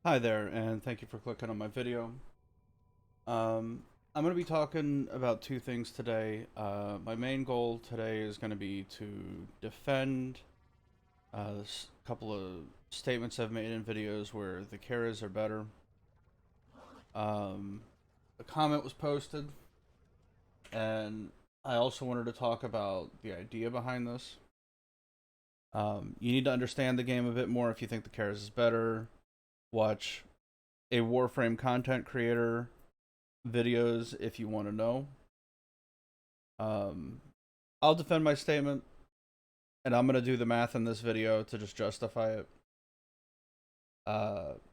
Hi there, and thank you for clicking on my video. I'm going to be talking about two things today. My main goal today is going to be to defend a couple of statements I've made in videos where the Keres are better. A comment was posted, and I also wanted to talk about the idea behind this. You need to understand the game a bit more if you think the Keres is better. Watch a Warframe content creator videos if you want to know. I'll defend my statement, and I'm going to do the math in this video to just justify it.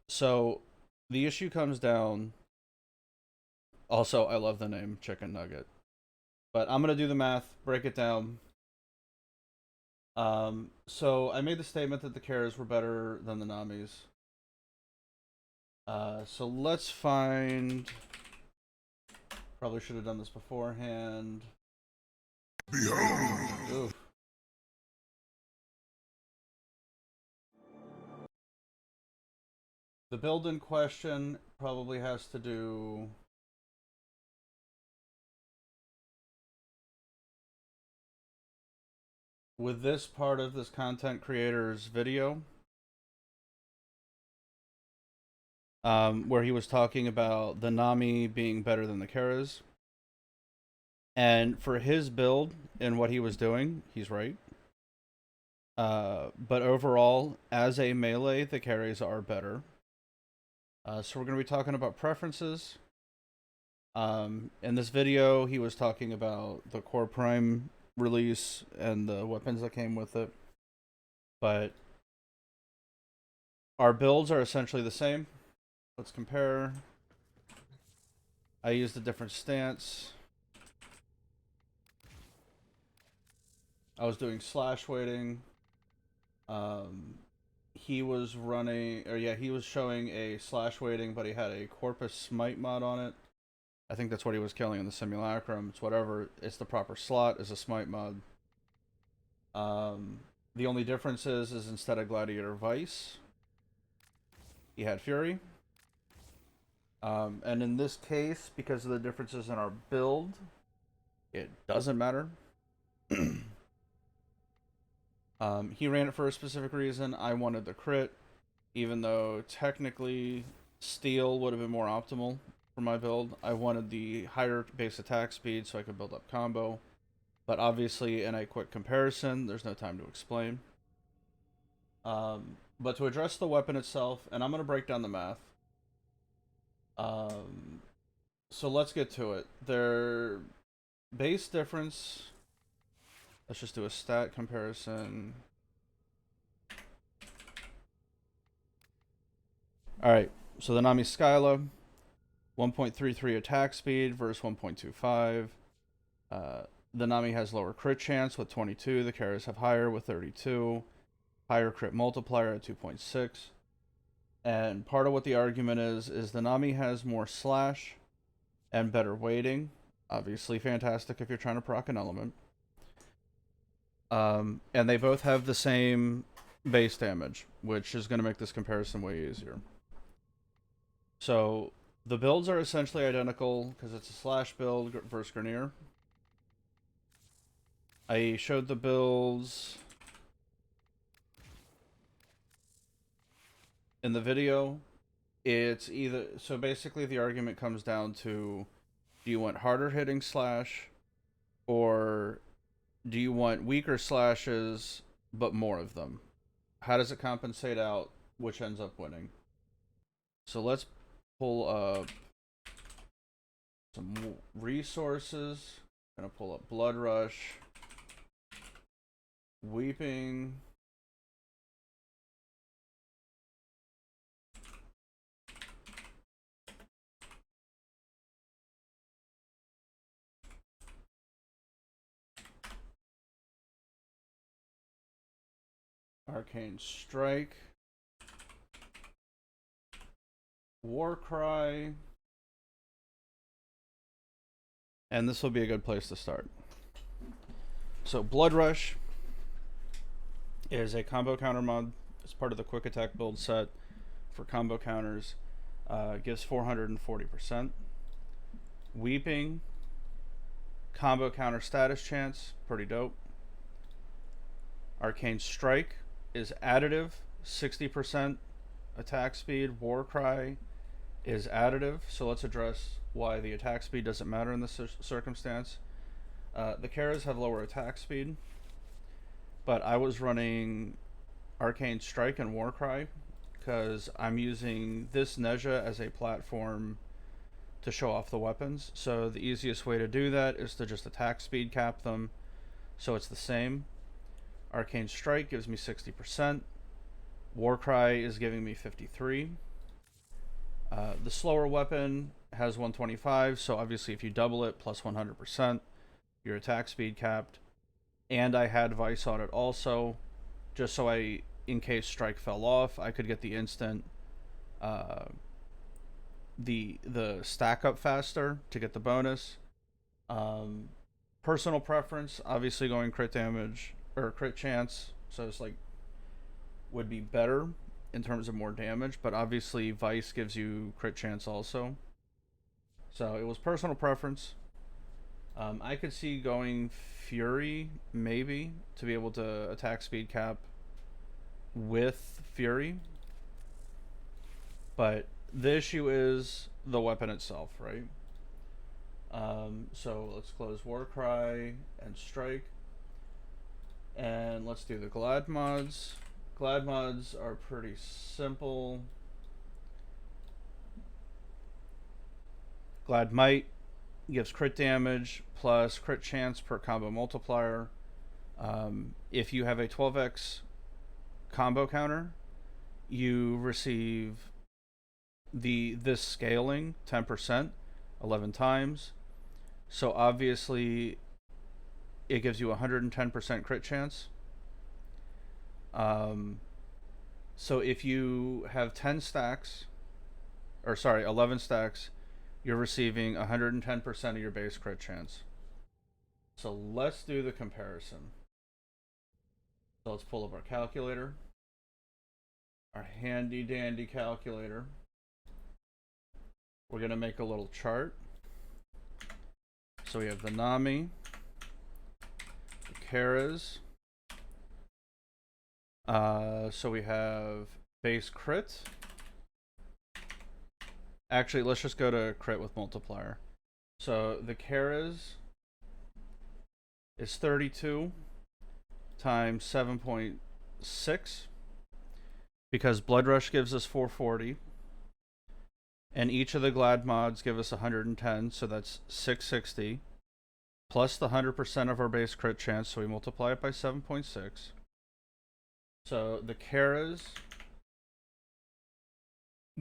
So the issue comes down. Also, I love the name Chickennugget, but I'm going to do the math, break it down. So I made the statement that the Keres were better than the Namis. So let's find. Probably should have done this beforehand. Behold! Oof. The build in question probably has to do with this part of this content creator's video, where he was talking about the Nami being better than the Keres. And for his build and what he was doing, he's right. But overall, as a melee, the Keres are better. So we're going to be talking about preferences. In this video, he was talking about the Core Prime release and the weapons that came with it. But our builds are essentially the same. Let's compare. I used a different stance. I was doing slash weighting. He was running, or yeah, he was showing a slash weighting, but he had a Corpus Smite mod on it. I think that's what he was killing in the simulacrum. It's whatever. It's the proper slot is a Smite mod. The only difference is instead of Gladiator Vice, he had Fury. And in this case, because of the differences in our build, it doesn't matter. He ran it for a specific reason. I wanted the crit, even though technically steel would have been more optimal for my build. I wanted the higher base attack speed so I could build up combo. But obviously, in a quick comparison, there's no time to explain. But to address the weapon itself, and I'm going to break down the math. So let's get to it. Their base difference. Let's just do a stat comparison. Alright, so the Nami Skyla, 1.33 attack speed versus 1.25. The Nami has lower crit chance with 22. The Keres have higher with 32. Higher crit multiplier at 2.6. And part of what the argument is the Nami has more slash and better weighting. Obviously fantastic if you're trying to proc an element. And they both have the same base damage, which is going to make this comparison way easier. So the builds are essentially identical because it's a slash build versus Grineer. I showed the builds in the video. It's either, so basically the argument comes down to, do you want harder hitting slash, or do you want weaker slashes but more of them? How does it compensate out which ends up winning? So let's pull up some resources. I'm gonna pull up Blood Rush, Weeping, Arcane Strike, Warcry, and this will be a good place to start. So Blood Rush is a combo counter mod. It's part of the quick attack build set. for combo counters. Gives 440%. Weeping, combo counter status chance, pretty dope. Arcane Strike is additive, 60% attack speed. Warcry is additive, so let's address why the attack speed doesn't matter in this circumstance. The Keres have lower attack speed, but I was running Arcane Strike and Warcry because I'm using this Nezha as a platform to show off the weapons. So the easiest way to do that is to just attack speed cap them, so it's the same. Arcane Strike gives me 60%. Warcry is giving me 53%. The slower weapon has 125, so obviously if you double it plus 100%, your attack speed capped. And I had Vice on it also, just so in case Strike fell off, I could get the instant the stack up faster to get the bonus. Personal preference, obviously going crit damage or crit chance, so it's like would be better in terms of more damage, but obviously Vice gives you crit chance also. So it was personal preference. I could see going Fury maybe to be able to attack speed cap with Fury, but the issue is the weapon itself, right? So let's close Warcry and Strike, and let's do the Glad mods. Glad mods are pretty simple. Glad Might gives crit damage plus crit chance per combo multiplier. If you have a 12x combo counter, you receive this scaling 10%, 11 times. So obviously it gives you 110% crit chance. So if you have 11 stacks, you're receiving 110% of your base crit chance. So let's do the comparison. So let's pull up our calculator, our handy dandy calculator. We're gonna make a little chart. So we have the Nami, the Keres. So we have base crit. Actually, let's just go to crit with multiplier. So the Keres is 32 times 7.6 because Blood Rush gives us 440. And each of the Glad mods give us 110, so that's 660. Plus the 100% of our base crit chance, so we multiply it by 7.6. So the Keres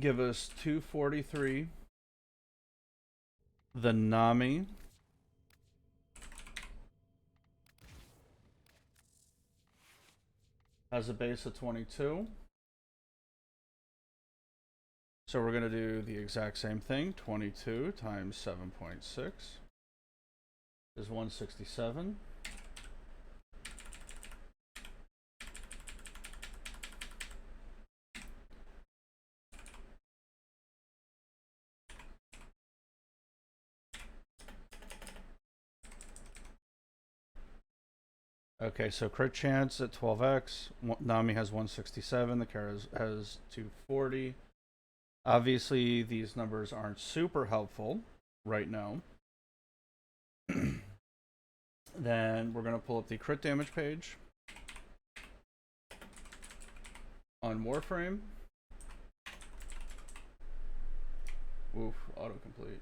give us 243. The Nami has a base of 22. So we're going to do the exact same thing. 22 times 7.6 is 167. Okay, so crit chance at 12x. Nami has 167. The Keres has 240. Obviously, these numbers aren't super helpful right now. Then we're going to pull up the crit damage page on Warframe. Oof, autocomplete.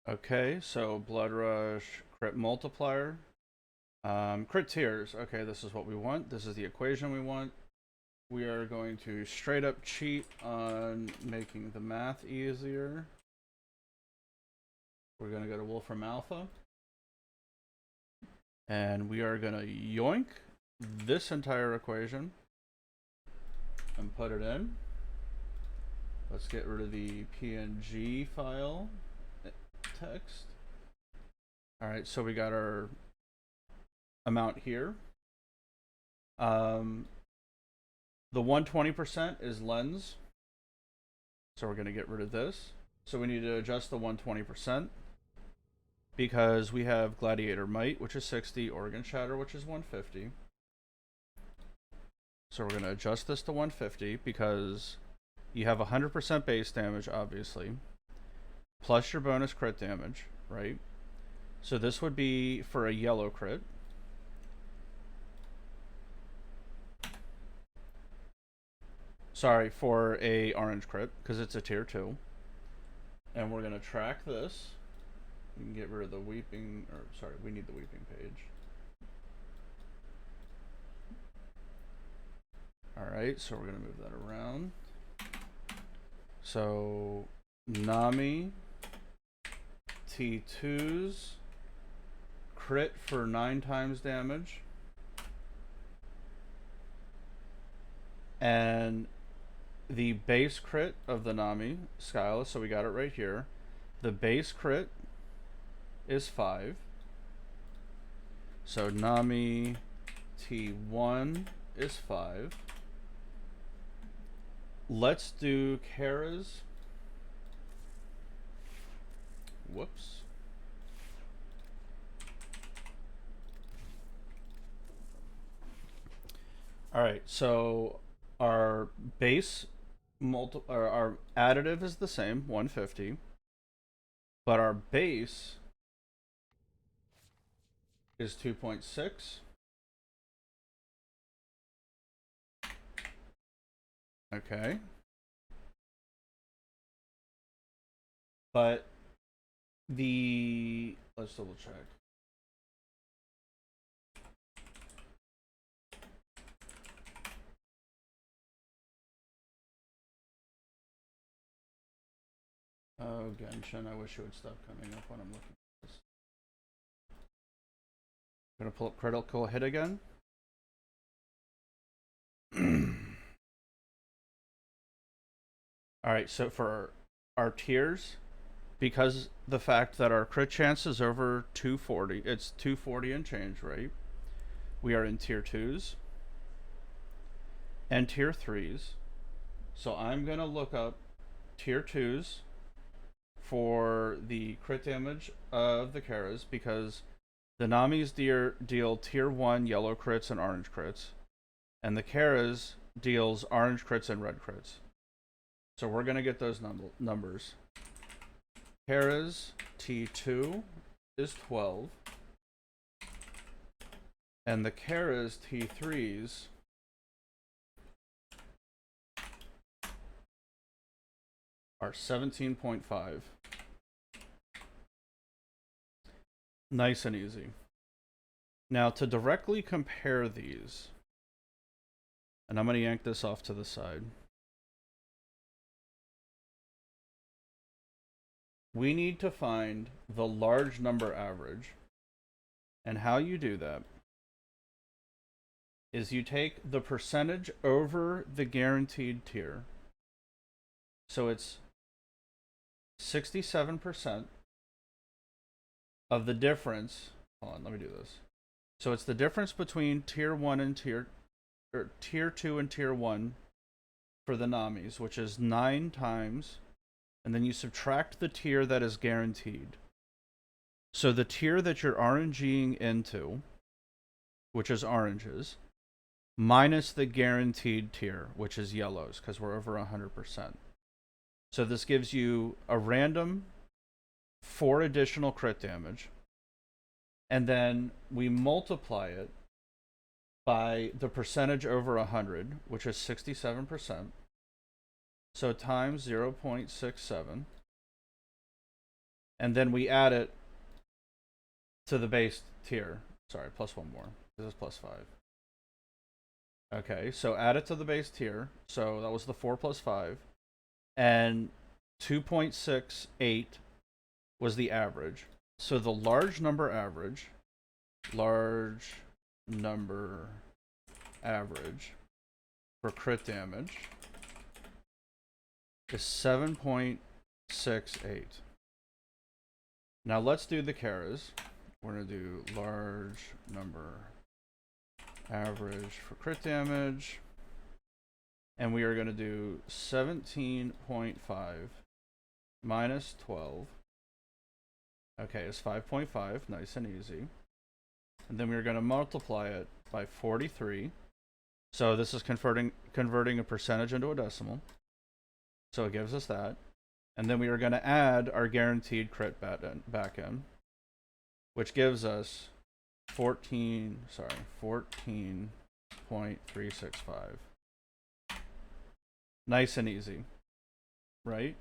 Okay, so Blood Rush, crit multiplier, crit tiers. Okay, this is what we want. This is the equation we want. We are going to straight up cheat on making the math easier. We're going to go to Wolfram Alpha. And we are going to yoink this entire equation and put it in. Let's get rid of the PNG file text. All right, so we got our amount here. The 120% is lens. So we're going to get rid of this. So we need to adjust the 120% because we have Gladiator Might, which is 60, Organ Shatter, which is 150. So we're going to adjust this to 150 because you have 100% base damage, obviously, plus your bonus crit damage, right? So this would be for a yellow crit. Sorry, for a orange crit, because it's a tier 2. And we're going to track this. You can get rid of the weeping, or sorry, we need the weeping page. Alright, so we're going to move that around. So, Nami, T2s, crit for 9 times damage. And the base crit of the Nami Skyla, so we got it right here. The base crit is 5. So Nami T1 is 5. Let's do Keres. Whoops. All right, so our base our additive is the same, 150, but our base is 2.6. Okay. But let's double check. Oh, Genshin, I wish it would stop coming up when I'm looking at this. Gonna pull up critical hit again. Alright, so for our tiers, because the fact that our crit chance is over 240, it's 240 and change, right? We are in tier 2s and tier 3s. So I'm gonna look up tier 2s for the crit damage of the Keres because the Namis deal tier 1 yellow crits and orange crits, and the Keres deals orange crits and red crits. So we're going to get those numbers. Keres T2 is 12, and the Keres T3s are 17.5. Nice and easy. Now to directly compare these, and I'm going to yank this off to the side. We need to find the large number average. And how you do that is you take the percentage over the guaranteed tier. So it's 67% of the difference. Hold on, let me do this. So it's the difference between tier 1 and tier 2 and tier 1 for the Namis, which is 9 times, and then you subtract the tier that is guaranteed. So the tier that you're RNGing into, which is oranges, minus the guaranteed tier, which is yellows, because we're over 100%. So this gives you a random 4 additional crit damage, and then we multiply it by the percentage over 100, which is 67%. So times 0.67. And then we add it to the base tier. Sorry, plus 1 more. This is plus 5. Okay, so add it to the base tier. So that was the 4 plus 5. And 2.68 was the average. So the large number average for crit damage is 7.68. Now let's do the Keres. We're going to do large number average for crit damage. And we are going to do 17.5 minus 12. Okay, it's 5.5. Nice and easy. And then we're going to multiply it by 43. So this is converting a percentage into a decimal. So it gives us that. And then we are going to add our guaranteed crit back in, which gives us 14.365. Nice and easy, right?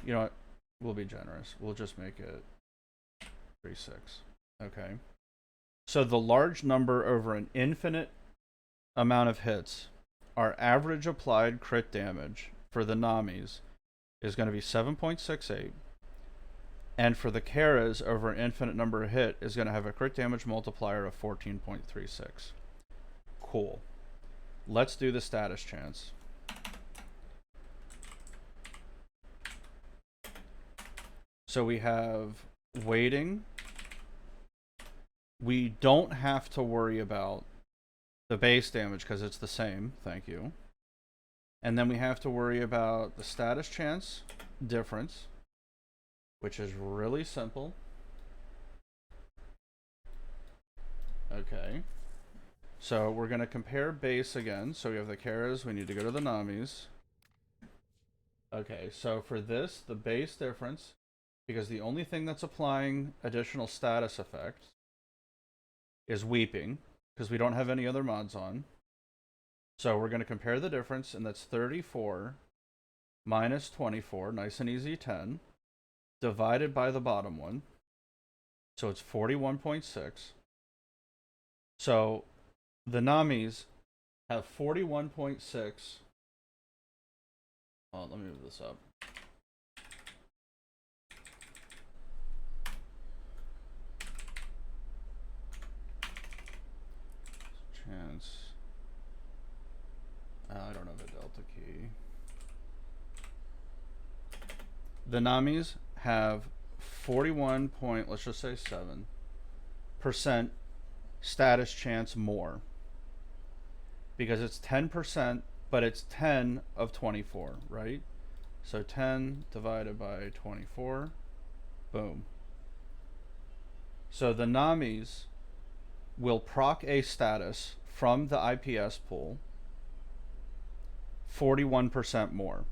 You know what? We'll be generous. We'll just make it 3.6. Okay. So the large number over an infinite amount of hits, our average applied crit damage for the Namis is going to be 7.68. And for the Keres, over an infinite number of hit is going to have a crit damage multiplier of 14.36. Cool. Let's do the status chance. So we have weighting. We don't have to worry about the base damage because it's the same. Thank you. And then we have to worry about the status chance difference, which is really simple. Okay. So we're going to compare base again. So we have the Keres. We need to go to the Namis. Okay, so for this, the base difference, because the only thing that's applying additional status effects is weeping, because we don't have any other mods on. So we're going to compare the difference, and that's 34 minus 24, nice and easy, 10, divided by the bottom one. So it's 41.6. So the Namis have 41.6. Oh, let me move this up. Chance. I don't have a delta key. The Namis have 41 point, let's just say 7% status chance more. Because it's 10%, but it's 10 of 24, right? So 10 divided by 24, boom. So the Namis will proc a status from the IPS pool 41% more.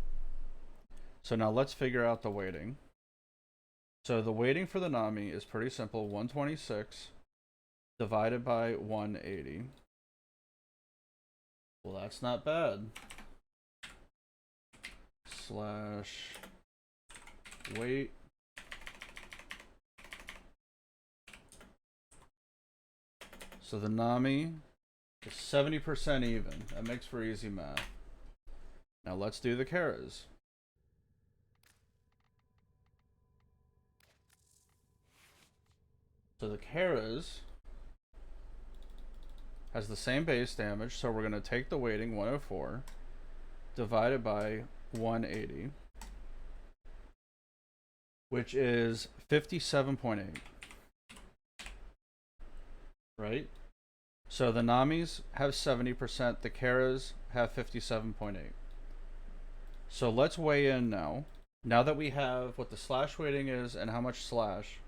So now let's figure out the weighting. So the weighting for the Nami is pretty simple. 126 divided by 180. Well, that's not bad. Slash weight. So the Nami is 70% even. That makes for easy math. Now let's do the Keres. So the Keres has the same base damage, so we're going to take the weighting, 104, divided by 180, which is 57.8. Right? So the Namis have 70%, the Keres have 57.8. So let's weigh in now. Now that we have what the slash weighting is and how much slash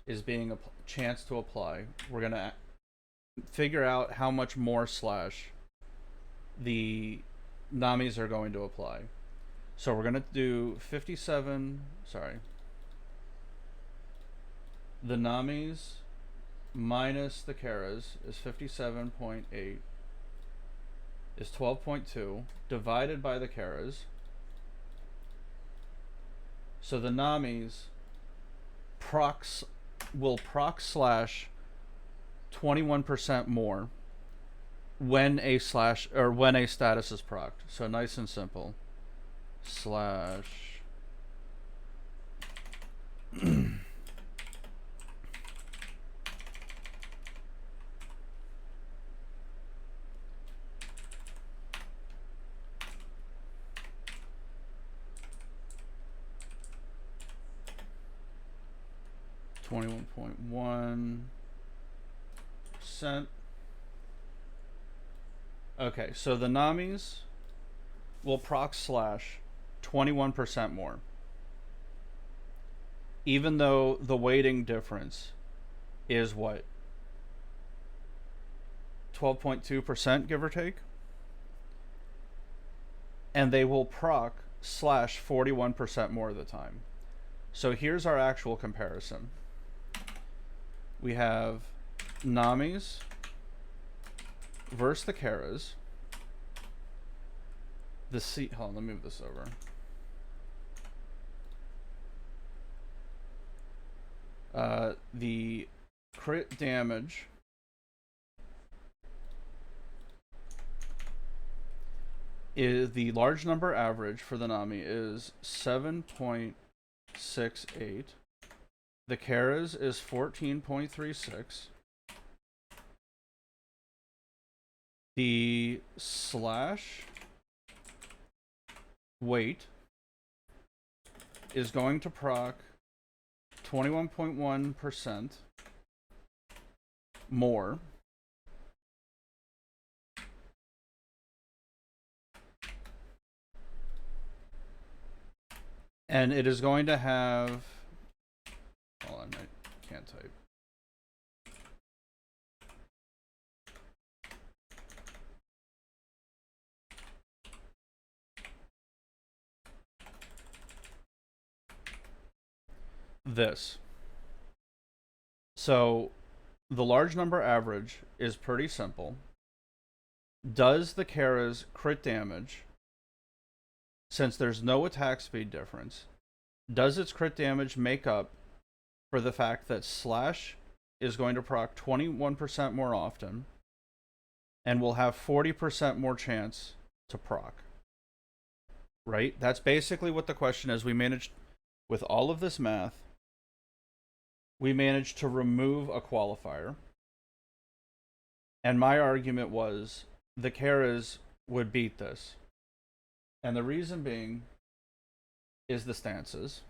is being a chance to apply, we're going to figure out how much more slash the Namis are going to apply. So we're going to do 57, sorry. The Namis minus the Keres is 57.8 is 12.2 divided by the Keres. So the Namis will proc slash 21% more when a slash or when a status is procced. So nice and simple. Slash 21.1%. Okay, so the Namis will proc slash 21% more, even though the weighting difference is what, 12.2%, give or take? And they will proc slash 41% more of the time. So here's our actual comparison. We have Namis versus the Keres. The C, hold on, let me move this over. The crit damage is the large number average for the Nami is 7.68. The Keres is 14.36. The slash weight is going to proc 21.1% more. And it is going to have, hold on, I can't type. This. So the large number average is pretty simple. Does the Keres crit damage, since there's no attack speed difference, does its crit damage make up for the fact that slash is going to proc 21% more often and will have 40% more chance to proc? Right? That's basically what the question is. We managed, with all of this math, we managed to remove a qualifier. And my argument was the Keres would beat this. And the reason being is the stances.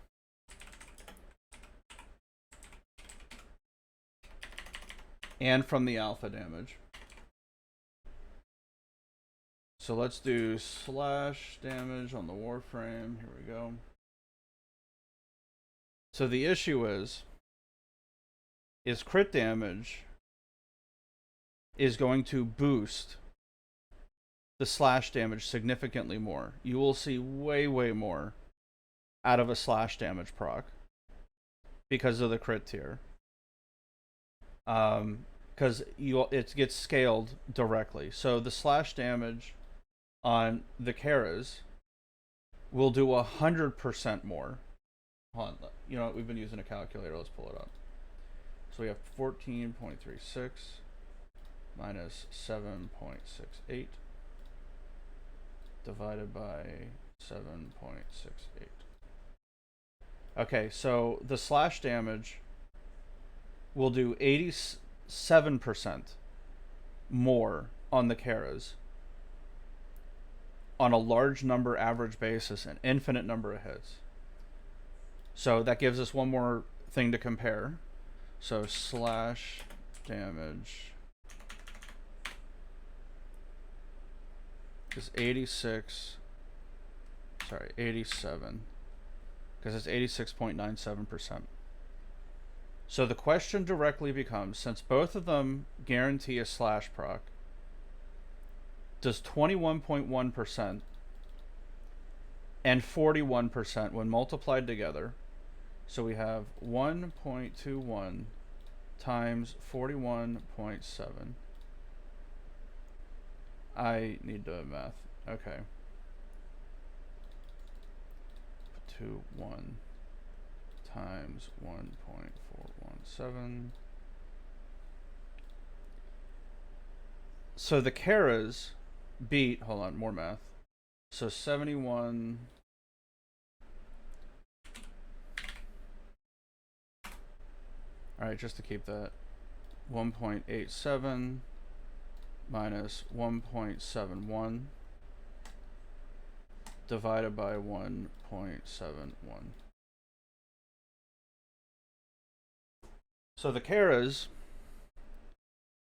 And from the alpha damage. So let's do slash damage on the Warframe. Here we go. So the issue is crit damage is going to boost the slash damage significantly more. You will see way, way more out of a slash damage proc because of the crit tier. Because it gets scaled directly. So the slash damage on the Keres will do 100% more. Hold on, you know what? We've been using a calculator. Let's pull it up. So we have 14.36 minus 7.68 divided by 7.68. Okay, so the slash damage will do 87% more on the Keres on a large number average basis, an infinite number of hits. So that gives us one more thing to compare. So slash damage is 87, because it's 86.97%. So the question directly becomes, since both of them guarantee a slash proc, does 21.1% and 41% when multiplied together, so we have 1.21 times 41.7. I need to math. Okay. 21 times 1.417. So the Keres beat, hold on, more math. So 71. All right, just to keep that, 1.87 minus 1.71 divided by 1.71. So the Keres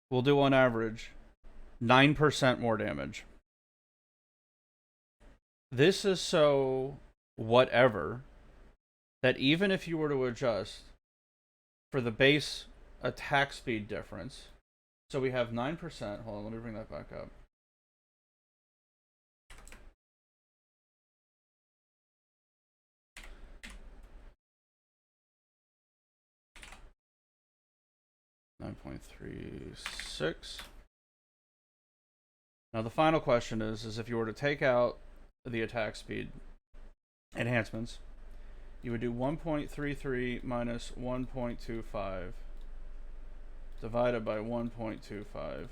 will do on average 9% more damage. This is so whatever that even if you were to adjust for the base attack speed difference, so we have 9%. Hold on, let me bring that back up. .36. Now the final question is if you were to take out the attack speed enhancements, you would do 1.33 minus 1.25 divided by 1.25.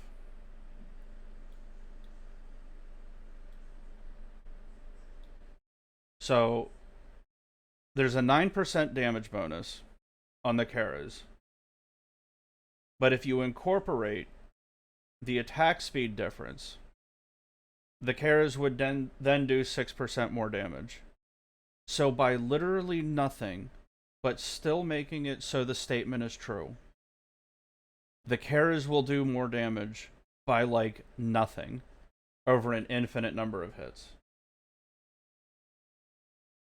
So there's a 9% damage bonus on the Keres. But if you incorporate the attack speed difference, the Keres would then do 6% more damage. So by literally nothing, but still making it so the statement is true, the Keres will do more damage by like nothing over an infinite number of hits.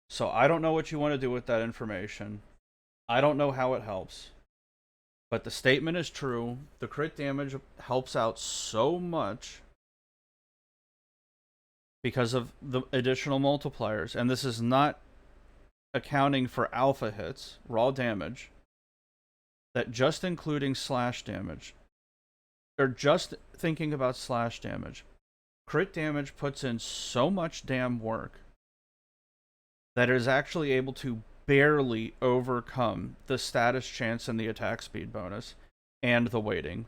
So I don't know what you want to do with that information. I don't know how it helps. But the statement is true. The crit damage helps out so much because of the additional multipliers. And this is not accounting for alpha hits, raw damage, that just including slash damage, or just thinking about slash damage, crit damage puts in so much damn work that it is actually able to barely overcome the status chance and the attack speed bonus and the weighting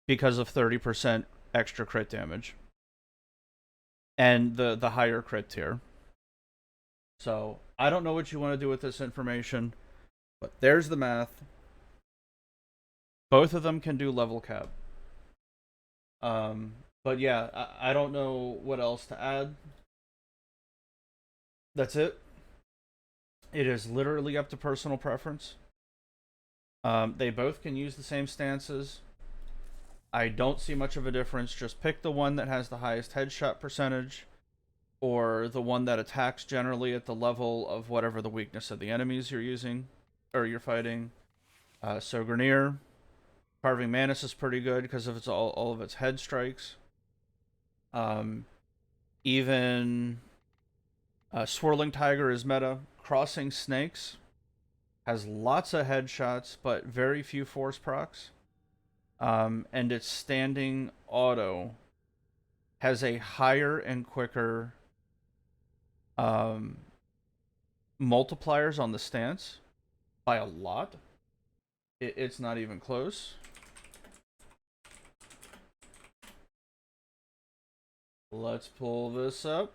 because of 30% extra crit damage and the higher crit tier. So I don't know what you want to do with this information, but there's the math. Both of them can do level cap. But yeah, I don't know what else to add. That's it. It is literally up to personal preference. They both can use the same stances. I don't see much of a difference. Just pick the one that has the highest headshot percentage, or the one that attacks generally at the level of whatever the weakness of the enemies you're using, or you're fighting. So Grenier, Carving Mantis is pretty good because of all of its head strikes. Even Swirling Tiger is meta. Crossing Snakes has lots of headshots, but very few force procs. And its standing auto has a higher and quicker multipliers on the stance by a lot. It's not even close. Let's pull this up.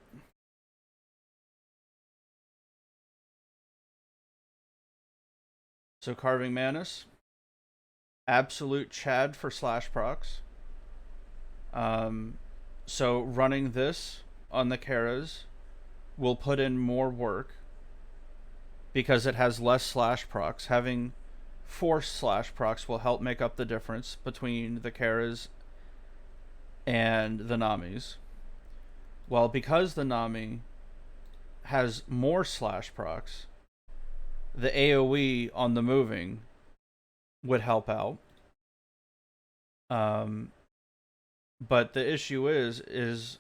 So Carving Mantis, absolute Chad for slash procs. So running this on the Keres will put in more work because it has less slash procs. Having force slash procs will help make up the difference between the Keres and the Namis. Well, because the Nami has more slash procs, the AoE on the moving would help out. But the issue is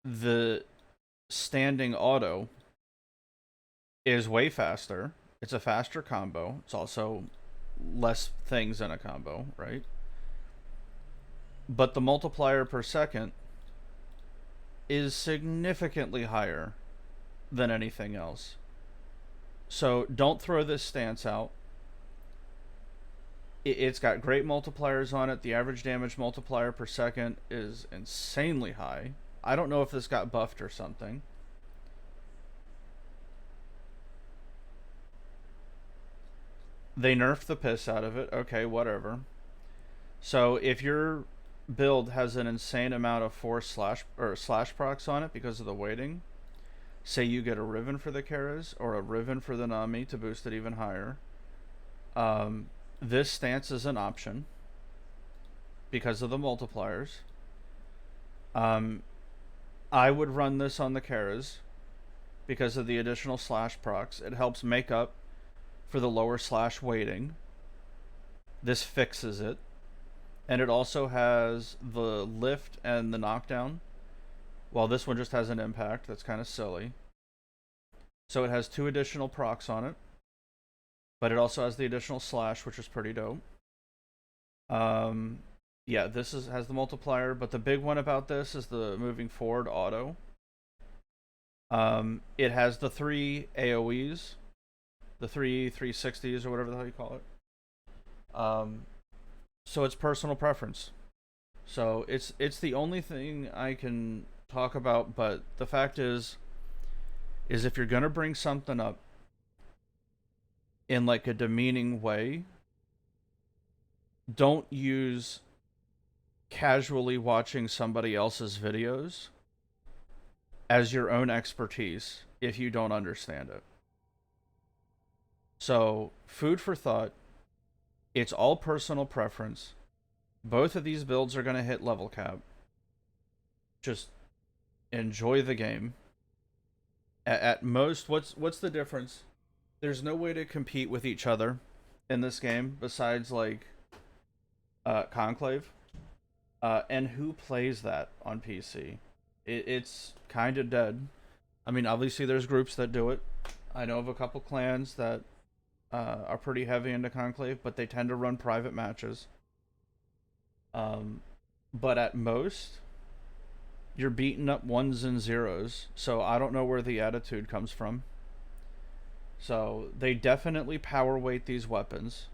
the standing auto is way faster. It's a faster combo. It's also less things in a combo, right? But the multiplier per second is significantly higher than anything else. So don't throw this stance out. It's got great multipliers on it. The average damage multiplier per second is insanely high. I don't know if this got buffed or something. They nerfed the piss out of it. Okay, whatever. So if your build has an insane amount of force slash procs on it because of the weighting, say you get a Riven for the Keres or a Riven for the Nami to boost it even higher, This stance is an option because of the multipliers. I would run this on the Keres because of the additional slash procs. It helps make up for the lower slash weighting. This fixes it. And it also has the lift and the knockdown, while this one just has an impact. That's kind of silly. So it has 2 additional procs on it, but it also has the additional slash, which is pretty dope. Yeah, this has the multiplier, but the big one about this is the moving forward auto. It has the 3 AoEs, the 360s or whatever the hell you call it. So it's personal preference. So it's the only thing I can talk about, but the fact is if you're gonna bring something up in like a demeaning way, don't use casually watching somebody else's videos as your own expertise if you don't understand it. So, food for thought. It's all personal preference. Both of these builds are going to hit level cap. Just enjoy the game. At most, what's the difference? There's no way to compete with each other in this game besides like Conclave. And who plays that on PC? It's kind of dead. I mean, obviously there's groups that do it. I know of a couple clans that are pretty heavy into Conclave, but they tend to run private matches. But at most, you're beating up 1s and 0s, so I don't know where the attitude comes from. So they definitely power weight these weapons.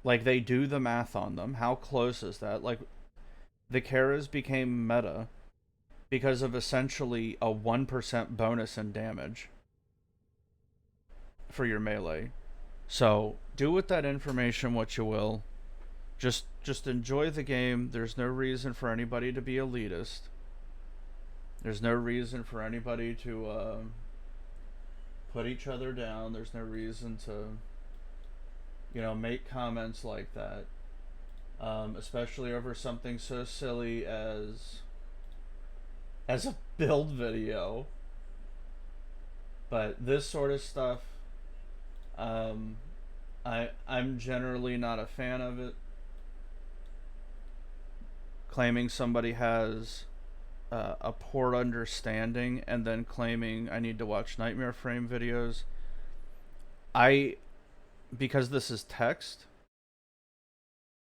Like, they do the math on them. How close is that? Like, the Keres became meta because of essentially a 1% bonus in damage for your melee. So, do with that information what you will. Just enjoy the game. There's no reason for anybody to be elitist. There's no reason for anybody to put each other down. There's no reason to, make comments like that. Especially over something so silly as a build video. But this sort of stuff, I'm generally not a fan of it. Claiming somebody has a poor understanding and then claiming I need to watch Nightmare Frame videos. Because this is text,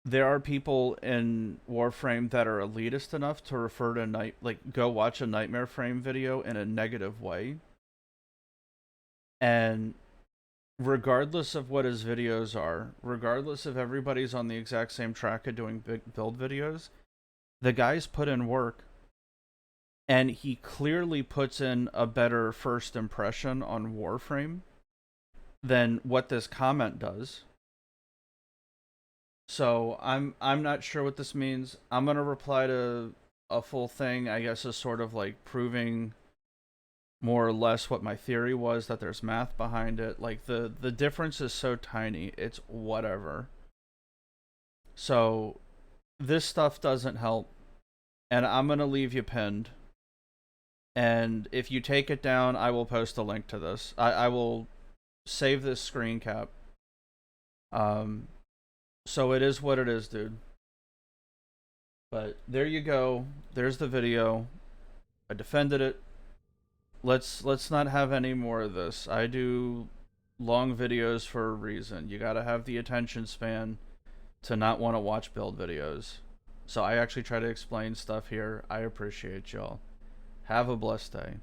there are people in Warframe that are elitist enough to refer to go watch a Nightmare Frame video in a negative way. And regardless of what his videos are, regardless if everybody's on the exact same track of doing big build videos, the guy's put in work, and he clearly puts in a better first impression on Warframe than what this comment does. So I'm not sure what this means. I'm gonna reply to a full thing, I guess, is sort of like proving more or less what my theory was, that there's math behind it. Like, the difference is so tiny, it's whatever. So this stuff doesn't help, and I'm gonna leave you pinned. And if you take it down, I will post a link to this. I will save this screen cap. So it is what it is, dude. But there you go. There's the video. I defended it. Let's not have any more of this. I do long videos for a reason. You gotta have the attention span to not want to watch build videos. So I actually try to explain stuff here. I appreciate y'all. Have a blessed day.